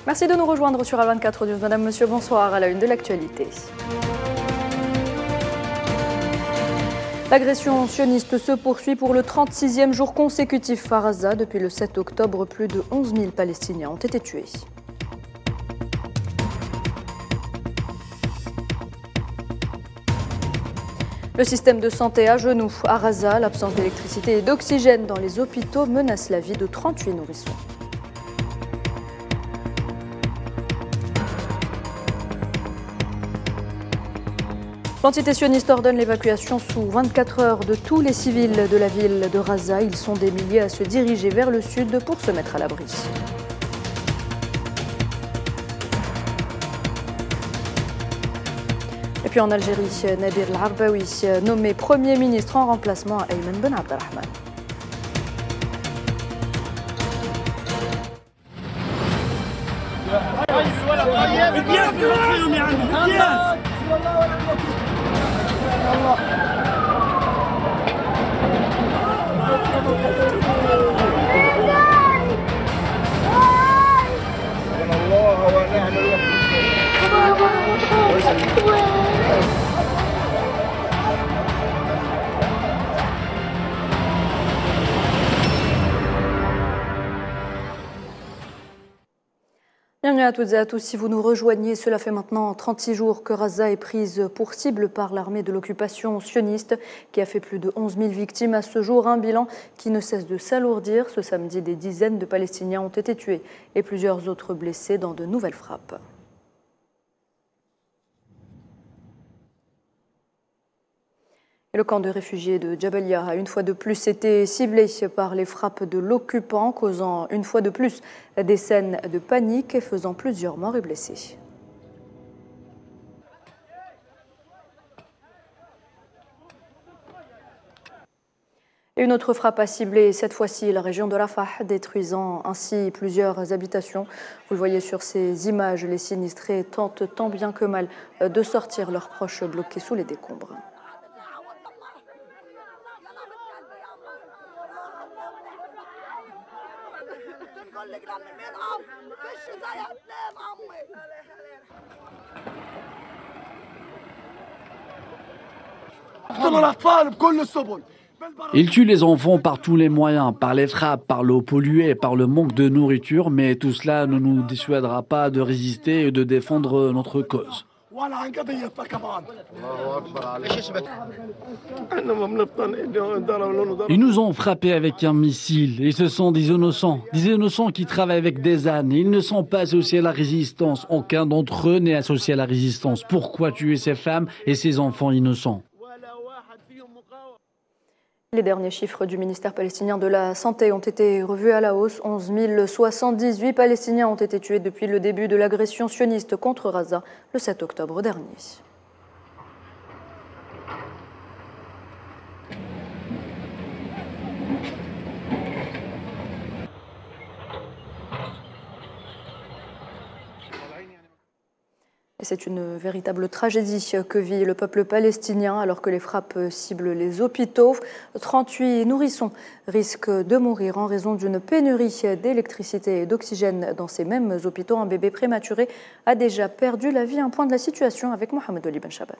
Merci de nous rejoindre sur A24 News. Madame, Monsieur, bonsoir. À la une de l'actualité. L'agression sioniste se poursuit pour le 36e jour consécutif à Gaza. Depuis le 7 octobre, plus de 11 000 Palestiniens ont été tués. Le système de santé à genoux à Gaza, l'absence d'électricité et d'oxygène dans les hôpitaux menace la vie de 38 nourrissons. L'entité sioniste ordonne l'évacuation sous 24 heures de tous les civils de la ville de Gaza. Ils sont des milliers à se diriger vers le sud pour se mettre à l'abri. Et puis en Algérie, Nadir El-Arbaoui, nommé Premier ministre en remplacement à Ayman Ben Abdelrahman. Bienvenue à toutes et à tous. Si vous nous rejoignez, cela fait maintenant 36 jours que Gaza est prise pour cible par l'armée de l'occupation sioniste qui a fait plus de 11 000 victimes à ce jour. Un bilan qui ne cesse de s'alourdir. Ce samedi, des dizaines de Palestiniens ont été tués et plusieurs autres blessés dans de nouvelles frappes. Et le camp de réfugiés de Jabalia a une fois de plus été ciblé par les frappes de l'occupant, causant une fois de plus des scènes de panique et faisant plusieurs morts et blessés. Et une autre frappe a ciblé cette fois-ci la région de Rafah, détruisant ainsi plusieurs habitations. Vous le voyez sur ces images, les sinistrés tentent tant bien que mal de sortir leurs proches bloqués sous les décombres. Ils tuent les enfants par tous les moyens, par les frappes, par l'eau polluée, par le manque de nourriture, mais tout cela ne nous dissuadera pas de résister et de défendre notre cause. Ils nous ont frappés avec un missile et ce sont des innocents qui travaillent avec des ânes. Ils ne sont pas associés à la résistance. Aucun d'entre eux n'est associé à la résistance. Pourquoi tuer ces femmes et ces enfants innocents ? Les derniers chiffres du ministère palestinien de la Santé ont été revus à la hausse. 11 078 Palestiniens ont été tués depuis le début de l'agression sioniste contre Gaza le 7 octobre dernier. C'est une véritable tragédie que vit le peuple palestinien alors que les frappes ciblent les hôpitaux. 38 nourrissons risquent de mourir en raison d'une pénurie d'électricité et d'oxygène dans ces mêmes hôpitaux. Un bébé prématuré a déjà perdu la vie. Un point de la situation avec Mohamed Ali Ben Chaban.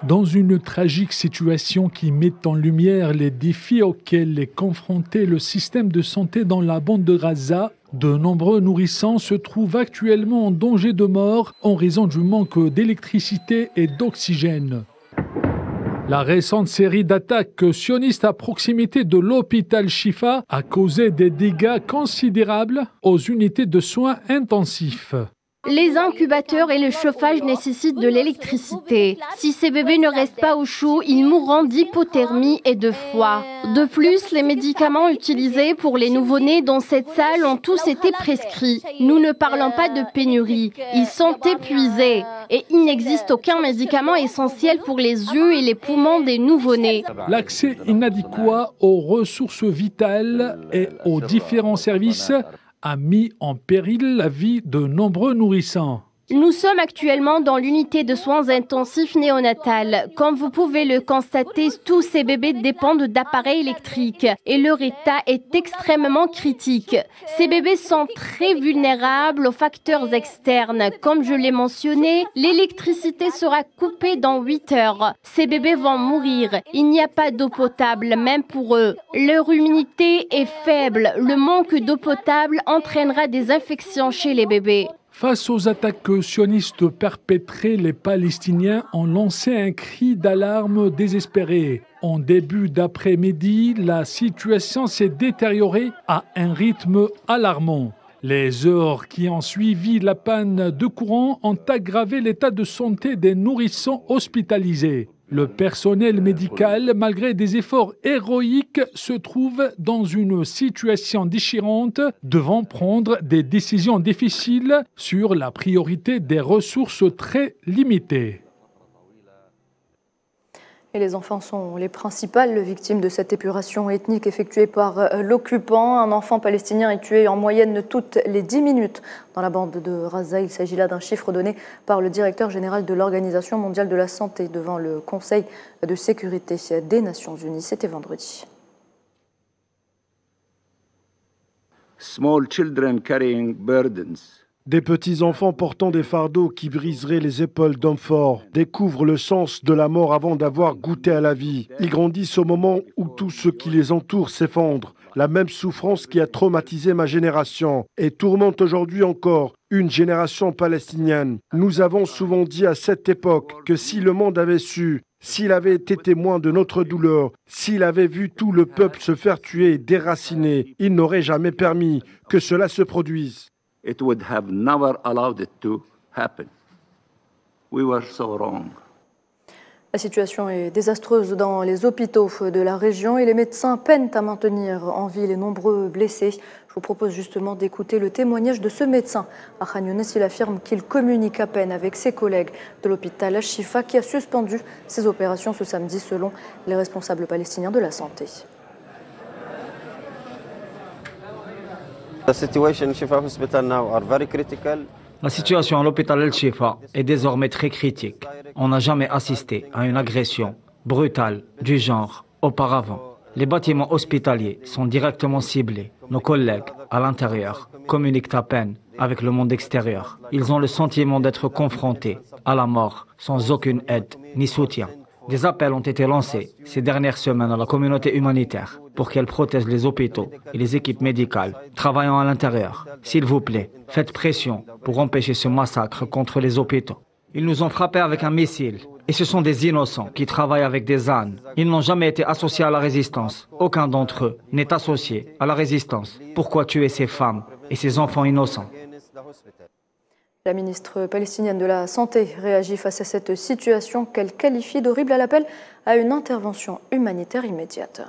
Dans une tragique situation qui met en lumière les défis auxquels est confronté le système de santé dans la bande de Gaza, de nombreux nourrissons se trouvent actuellement en danger de mort en raison du manque d'électricité et d'oxygène. La récente série d'attaques sionistes à proximité de l'hôpital Shifa a causé des dégâts considérables aux unités de soins intensifs. Les incubateurs et le chauffage nécessitent de l'électricité. Si ces bébés ne restent pas au chaud, ils mourront d'hypothermie et de froid. De plus, les médicaments utilisés pour les nouveau-nés dans cette salle ont tous été prescrits. Nous ne parlons pas de pénurie. Ils sont épuisés et il n'existe aucun médicament essentiel pour les yeux et les poumons des nouveau-nés. L'accès inadéquat aux ressources vitales et aux différents services a mis en péril la vie de nombreux nourrissons. Nous sommes actuellement dans l'unité de soins intensifs néonatales. Comme vous pouvez le constater, tous ces bébés dépendent d'appareils électriques et leur état est extrêmement critique. Ces bébés sont très vulnérables aux facteurs externes. Comme je l'ai mentionné, l'électricité sera coupée dans 8 heures. Ces bébés vont mourir. Il n'y a pas d'eau potable, même pour eux. Leur immunité est faible. Le manque d'eau potable entraînera des infections chez les bébés. Face aux attaques sionistes perpétrées, les Palestiniens ont lancé un cri d'alarme désespéré. En début d'après-midi, la situation s'est détériorée à un rythme alarmant. Les heures qui ont suivi la panne de courant ont aggravé l'état de santé des nourrissons hospitalisés. Le personnel médical, malgré des efforts héroïques, se trouve dans une situation déchirante, devant prendre des décisions difficiles sur la priorité des ressources très limitées. Et les enfants sont les principales victimes de cette épuration ethnique effectuée par l'occupant. Un enfant palestinien est tué en moyenne toutes les 10 minutes dans la bande de Gaza. Il s'agit là d'un chiffre donné par le directeur général de l'Organisation mondiale de la santé devant le Conseil de sécurité des Nations unies. C'était vendredi. Small children carrying burdens. Des petits-enfants portant des fardeaux qui briseraient les épaules d'hommes forts découvrent le sens de la mort avant d'avoir goûté à la vie. Ils grandissent au moment où tout ce qui les entoure s'effondre. La même souffrance qui a traumatisé ma génération et tourmente aujourd'hui encore une génération palestinienne. Nous avons souvent dit à cette époque que si le monde avait su, s'il avait été témoin de notre douleur, s'il avait vu tout le peuple se faire tuer et déraciner, il n'aurait jamais permis que cela se produise. It would have never allowed it to happen. We were so wrong. La situation est désastreuse dans les hôpitaux de la région et les médecins peinent à maintenir en vie les nombreux blessés. Je vous propose justement d'écouter le témoignage de ce médecin. À Khan Younes, il affirme qu'il communique à peine avec ses collègues de l'hôpital Al-Shifa qui a suspendu ses opérations ce samedi selon les responsables palestiniens de la santé. La situation à l'hôpital Al-Shifa est désormais très critique. On n'a jamais assisté à une agression brutale du genre auparavant. Les bâtiments hospitaliers sont directement ciblés. Nos collègues à l'intérieur communiquent à peine avec le monde extérieur. Ils ont le sentiment d'être confrontés à la mort sans aucune aide ni soutien. Des appels ont été lancés ces dernières semaines à la communauté humanitaire pour qu'elle protège les hôpitaux et les équipes médicales travaillant à l'intérieur. S'il vous plaît, faites pression pour empêcher ce massacre contre les hôpitaux. Ils nous ont frappés avec un missile et ce sont des innocents qui travaillent avec des ânes. Ils n'ont jamais été associés à la résistance. Aucun d'entre eux n'est associé à la résistance. Pourquoi tuer ces femmes et ces enfants innocents ? La ministre palestinienne de la Santé réagit face à cette situation qu'elle qualifie d'horrible. Elle appelle à une intervention humanitaire immédiate.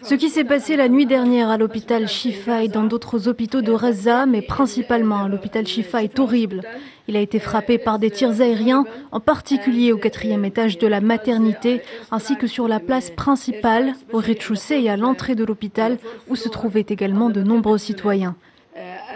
Ce qui s'est passé la nuit dernière à l'hôpital Shifa et dans d'autres hôpitaux de Gaza, mais principalement à l'hôpital Shifa, est horrible. Il a été frappé par des tirs aériens, en particulier au 4e étage de la maternité, ainsi que sur la place principale, au rez-de-chaussée et à l'entrée de l'hôpital, où se trouvaient également de nombreux citoyens.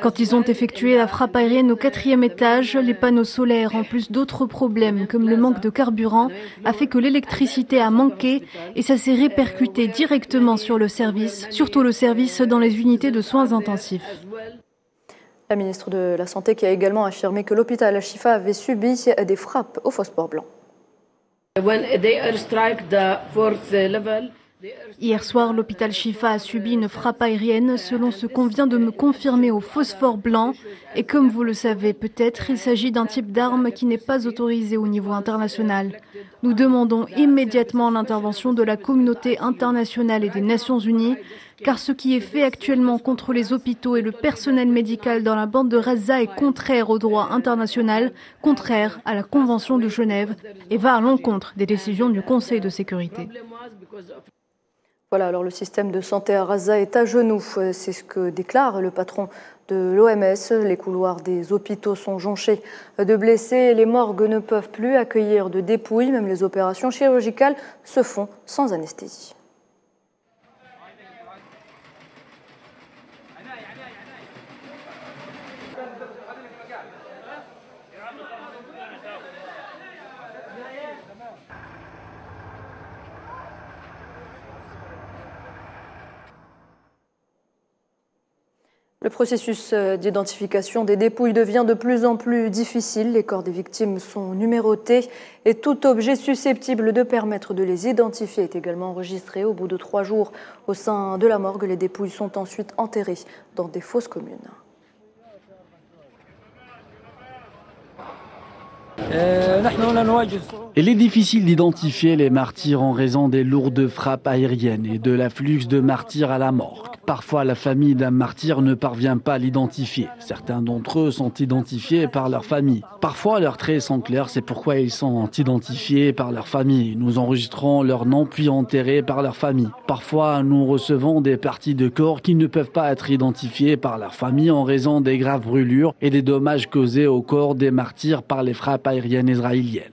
Quand ils ont effectué la frappe aérienne au 4e étage, les panneaux solaires, en plus d'autres problèmes comme le manque de carburant, a fait que l'électricité a manqué et ça s'est répercuté directement sur le service, surtout le service dans les unités de soins intensifs. La ministre de la Santé qui a également affirmé que l'hôpital Al-Shifa avait subi des frappes au phosphore blanc. Hier soir, l'hôpital Shifa a subi une frappe aérienne selon ce qu'on vient de me confirmer au phosphore blanc. Et comme vous le savez peut-être, il s'agit d'un type d'arme qui n'est pas autorisé au niveau international. Nous demandons immédiatement l'intervention de la communauté internationale et des Nations Unies, car ce qui est fait actuellement contre les hôpitaux et le personnel médical dans la bande de Gaza est contraire au droit international, contraire à la Convention de Genève et va à l'encontre des décisions du Conseil de sécurité. Voilà, alors le système de santé à Gaza est à genoux. C'est ce que déclare le patron de l'OMS. Les couloirs des hôpitaux sont jonchés de blessés. Les morgues ne peuvent plus accueillir de dépouilles. Même les opérations chirurgicales se font sans anesthésie. Le processus d'identification des dépouilles devient de plus en plus difficile. Les corps des victimes sont numérotés et tout objet susceptible de permettre de les identifier est également enregistré. Au bout de 3 jours au sein de la morgue, les dépouilles sont ensuite enterrées dans des fosses communes. Il est difficile d'identifier les martyrs en raison des lourdes frappes aériennes et de l'afflux de martyrs à la morgue. Parfois, la famille d'un martyr ne parvient pas à l'identifier. Certains d'entre eux sont identifiés par leur famille. Parfois, leurs traits sont clairs, c'est pourquoi ils sont identifiés par leur famille. Nous enregistrons leur nom puis enterrés par leur famille. Parfois, nous recevons des parties de corps qui ne peuvent pas être identifiées par leur famille en raison des graves brûlures et des dommages causés au corps des martyrs par les frappes aériennes israéliennes.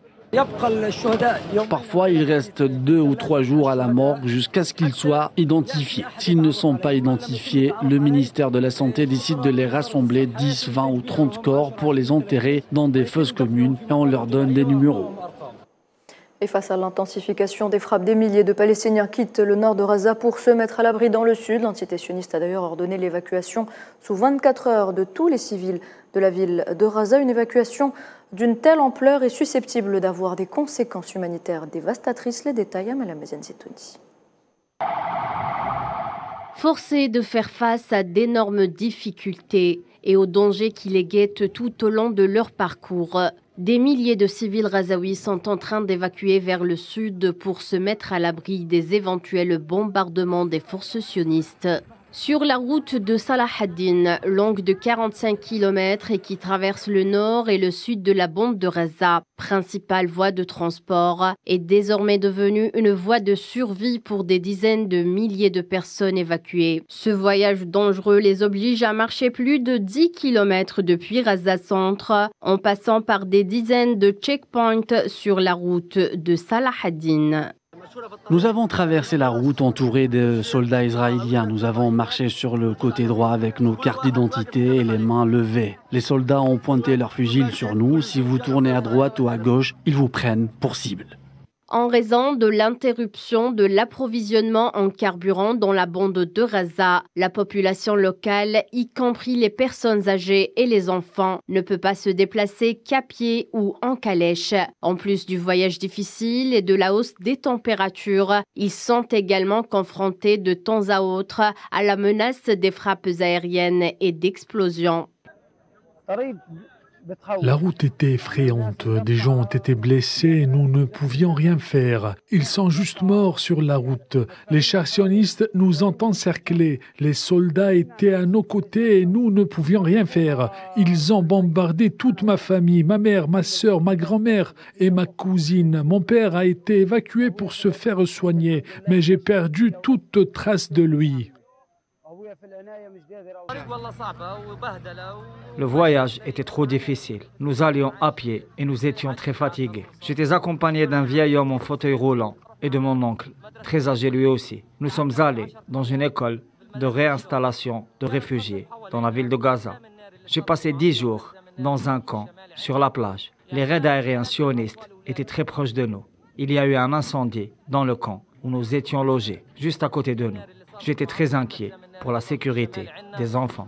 Parfois, il reste 2 ou 3 jours à la morgue jusqu'à ce qu'ils soient identifiés. S'ils ne sont pas identifiés, le ministère de la Santé décide de les rassembler 10, 20 ou 30 corps pour les enterrer dans des fosses communes et on leur donne des numéros. Et face à l'intensification des frappes, des milliers de Palestiniens quittent le nord de Gaza pour se mettre à l'abri dans le sud. L'entité sioniste a d'ailleurs ordonné l'évacuation sous 24 heures de tous les civils de la ville de Gaza. Une évacuation d'une telle ampleur est susceptible d'avoir des conséquences humanitaires dévastatrices. Les détails à Malamaziane Zetouni. Forcés de faire face à d'énormes difficultés et aux dangers qui les guettent tout au long de leur parcours, des milliers de civils gazaouis sont en train d'évacuer vers le sud pour se mettre à l'abri des éventuels bombardements des forces sionistes. Sur la route de Salah ad-Din, longue de 45 km et qui traverse le nord et le sud de la bande de Gaza, principale voie de transport, est désormais devenue une voie de survie pour des dizaines de milliers de personnes évacuées. Ce voyage dangereux les oblige à marcher plus de 10 km depuis Gaza Centre, en passant par des dizaines de checkpoints sur la route de Salah ad-Din. Nous avons traversé la route entourée de soldats israéliens. Nous avons marché sur le côté droit avec nos cartes d'identité et les mains levées. Les soldats ont pointé leurs fusils sur nous. Si vous tournez à droite ou à gauche, ils vous prennent pour cible. En raison de l'interruption de l'approvisionnement en carburant dans la bande de Gaza, la population locale, y compris les personnes âgées et les enfants, ne peut pas se déplacer qu'à pied ou en calèche. En plus du voyage difficile et de la hausse des températures, ils sont également confrontés de temps à autre à la menace des frappes aériennes et d'explosions. La route était effrayante, des gens ont été blessés et nous ne pouvions rien faire. Ils sont juste morts sur la route. Les chars sionistes nous ont encerclés. Les soldats étaient à nos côtés et nous ne pouvions rien faire. Ils ont bombardé toute ma famille, ma mère, ma sœur, ma grand-mère et ma cousine. Mon père a été évacué pour se faire soigner, mais j'ai perdu toute trace de lui. Le voyage était trop difficile. Nous allions à pied et nous étions très fatigués. J'étais accompagné d'un vieil homme en fauteuil roulant et de mon oncle, très âgé lui aussi. Nous sommes allés dans une école de réinstallation de réfugiés dans la ville de Gaza. J'ai passé 10 jours dans un camp sur la plage. Les raids aériens sionistes étaient très proches de nous. Il y a eu un incendie dans le camp où nous étions logés, juste à côté de nous. J'étais très inquiet pour la sécurité des enfants.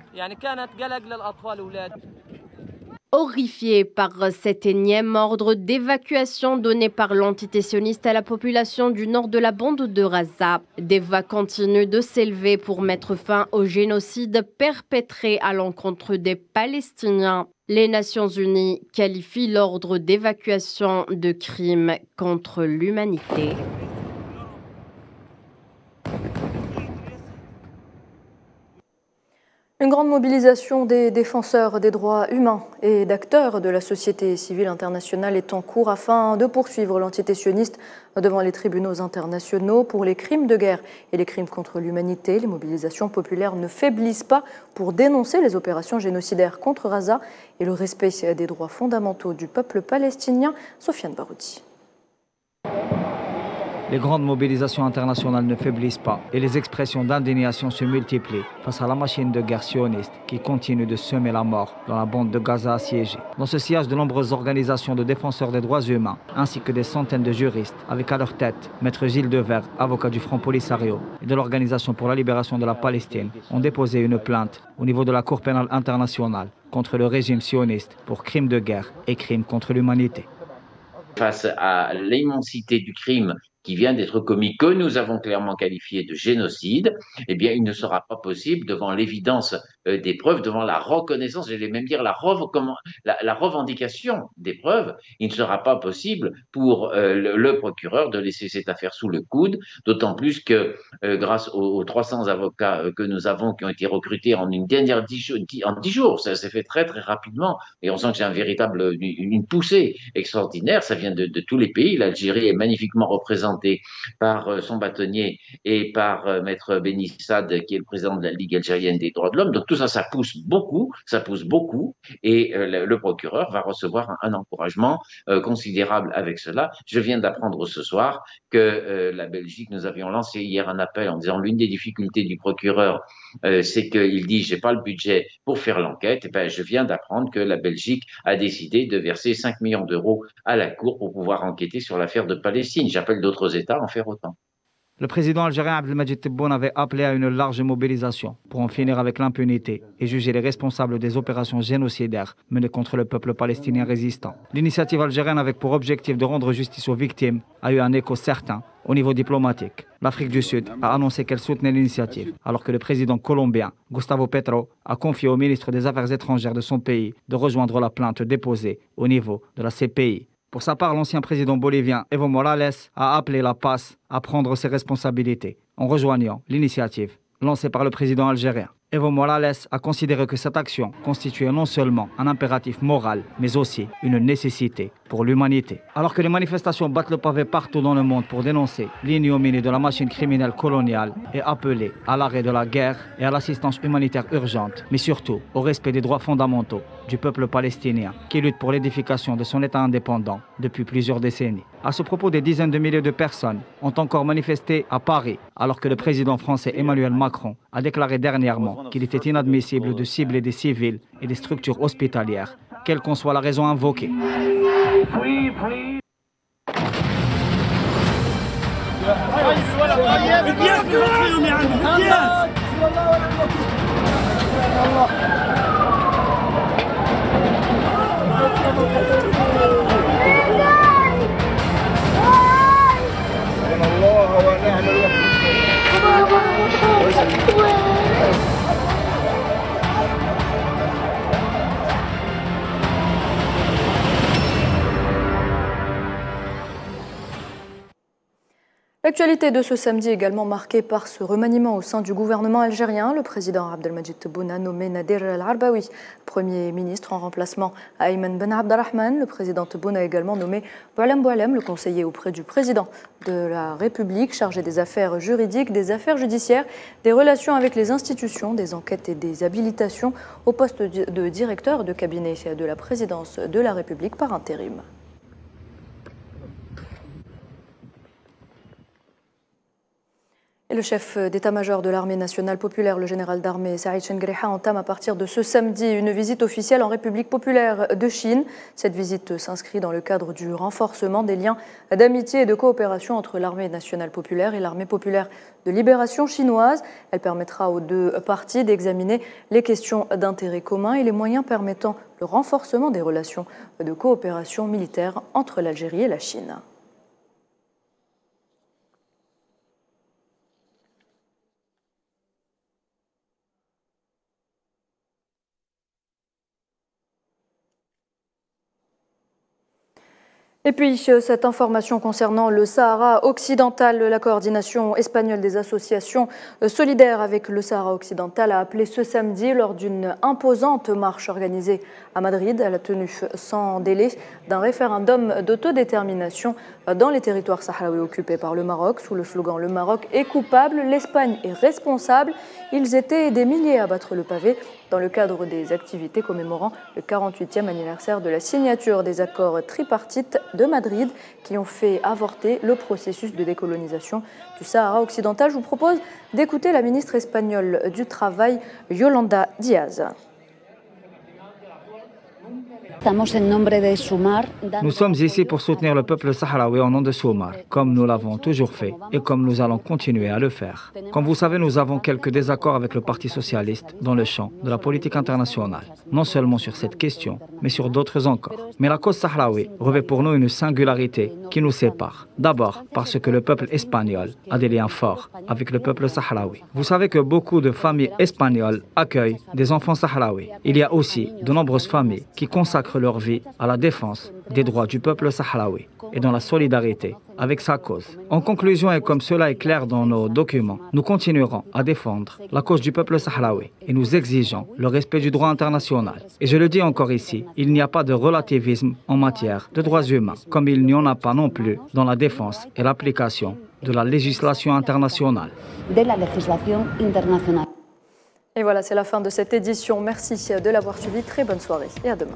Horrifiés par cet énième ordre d'évacuation donné par l'entité sioniste à la population du nord de la bande de Gaza, des voix continuent de s'élever pour mettre fin au génocide perpétré à l'encontre des Palestiniens. Les Nations Unies qualifient l'ordre d'évacuation de crime contre l'humanité. Une grande mobilisation des défenseurs des droits humains et d'acteurs de la société civile internationale est en cours afin de poursuivre l'entité sioniste devant les tribunaux internationaux pour les crimes de guerre et les crimes contre l'humanité. Les mobilisations populaires ne faiblissent pas pour dénoncer les opérations génocidaires contre Gaza et le respect des droits fondamentaux du peuple palestinien. Sofiane Baroudi. Les grandes mobilisations internationales ne faiblissent pas et les expressions d'indignation se multiplient face à la machine de guerre sioniste qui continue de semer la mort dans la bande de Gaza assiégée. Dans ce sillage, de nombreuses organisations de défenseurs des droits humains ainsi que des centaines de juristes avec à leur tête Maître Gilles Devers, avocat du Front Polisario et de l'Organisation pour la libération de la Palestine, ont déposé une plainte au niveau de la Cour pénale internationale contre le régime sioniste pour crimes de guerre et crimes contre l'humanité. Face à l'immensité du crime qui vient d'être commis, que nous avons clairement qualifié de génocide, eh bien, il ne sera pas possible, devant l'évidence des preuves, devant la reconnaissance, j'allais même dire la revendication des preuves, il ne sera pas possible pour le procureur de laisser cette affaire sous le coude, d'autant plus que grâce aux 300 avocats que nous avons, qui ont été recrutés en une dernière 10 jours, ça s'est fait très très rapidement, et on sent que j'ai une poussée extraordinaire, ça vient de tous les pays. L'Algérie est magnifiquement représentée par son bâtonnier et par Maître Beni Saad, qui est le président de la Ligue algérienne des droits de l'homme. Donc tout ça, ça pousse beaucoup, et le procureur va recevoir un encouragement considérable avec cela. Je viens d'apprendre ce soir que la Belgique, nous avions lancé hier un appel en disant l'une des difficultés du procureur, c'est qu'il dit j'ai pas le budget pour faire l'enquête. Et ben je viens d'apprendre que la Belgique a décidé de verser 5 millions d'euros à la Cour pour pouvoir enquêter sur l'affaire de Palestine. J'appelle d'autres États à en faire autant. Le président algérien Abdelmadjid Tebboune avait appelé à une large mobilisation pour en finir avec l'impunité et juger les responsables des opérations génocidaires menées contre le peuple palestinien résistant. L'initiative algérienne, avec pour objectif de rendre justice aux victimes, a eu un écho certain au niveau diplomatique. L'Afrique du Sud a annoncé qu'elle soutenait l'initiative, alors que le président colombien Gustavo Petro a confié au ministre des Affaires étrangères de son pays de rejoindre la plainte déposée au niveau de la CPI. Pour sa part, l'ancien président bolivien Evo Morales a appelé la PAS à prendre ses responsabilités en rejoignant l'initiative lancée par le président algérien. Evo Morales a considéré que cette action constituait non seulement un impératif moral, mais aussi une nécessité pour l'humanité. Alors que les manifestations battent le pavé partout dans le monde pour dénoncer l'ignominie de la machine criminelle coloniale et appeler à l'arrêt de la guerre et à l'assistance humanitaire urgente, mais surtout au respect des droits fondamentaux du peuple palestinien qui lutte pour l'édification de son État indépendant depuis plusieurs décennies. À ce propos, des dizaines de milliers de personnes ont encore manifesté à Paris, alors que le président français Emmanuel Macron a déclaré dernièrement qu'il était inadmissible de cibler des civils et des structures hospitalières, quelle qu'en soit la raison invoquée. L'actualité de ce samedi est également marquée par ce remaniement au sein du gouvernement algérien. Le président Abdelmadjid Tebboune a nommé Nadir El-Arbaoui Premier ministre en remplacement à Ayman Ben Abdelrahman. Le président Tebboune a également nommé Boualem Boualem, le conseiller auprès du président de la République, chargé des affaires juridiques, des affaires judiciaires, des relations avec les institutions, des enquêtes et des habilitations au poste de directeur de cabinet de la présidence de la République par intérim. Et le chef d'état-major de l'armée nationale populaire, le général d'armée Saïd Chengreha, entame à partir de ce samedi une visite officielle en République populaire de Chine. Cette visite s'inscrit dans le cadre du renforcement des liens d'amitié et de coopération entre l'armée nationale populaire et l'armée populaire de libération chinoise. Elle permettra aux deux parties d'examiner les questions d'intérêt commun et les moyens permettant le renforcement des relations de coopération militaire entre l'Algérie et la Chine. Et puis, cette information concernant le Sahara occidental, la coordination espagnole des associations solidaires avec le Sahara occidental a appelé ce samedi, lors d'une imposante marche organisée à Madrid, à la tenue sans délai d'un référendum d'autodétermination dans les territoires sahraouis occupés par le Maroc, sous le slogan « Le Maroc est coupable, l'Espagne est responsable ». Ils étaient des milliers à battre le pavé dans le cadre des activités commémorant le 48e anniversaire de la signature des accords tripartites de Madrid qui ont fait avorter le processus de décolonisation du Sahara occidental. Je vous propose d'écouter la ministre espagnole du Travail, Yolanda Díaz. Nous sommes ici pour soutenir le peuple sahraoui au nom de Soumar, comme nous l'avons toujours fait et comme nous allons continuer à le faire. Comme vous savez, nous avons quelques désaccords avec le Parti socialiste dans le champ de la politique internationale, non seulement sur cette question, mais sur d'autres encore. Mais la cause sahraoui revêt pour nous une singularité qui nous sépare. D'abord, parce que le peuple espagnol a des liens forts avec le peuple sahraoui. Vous savez que beaucoup de familles espagnoles accueillent des enfants sahraouis. Il y a aussi de nombreuses familles qui consacrent leur vie à la défense des droits du peuple sahraoui et dans la solidarité avec sa cause. En conclusion, et comme cela est clair dans nos documents, nous continuerons à défendre la cause du peuple sahraoui et nous exigeons le respect du droit international. Et je le dis encore ici, il n'y a pas de relativisme en matière de droits humains, comme il n'y en a pas non plus dans la défense et l'application de la législation internationale. Et voilà, c'est la fin de cette édition. Merci de l'avoir suivi. Très bonne soirée et à demain.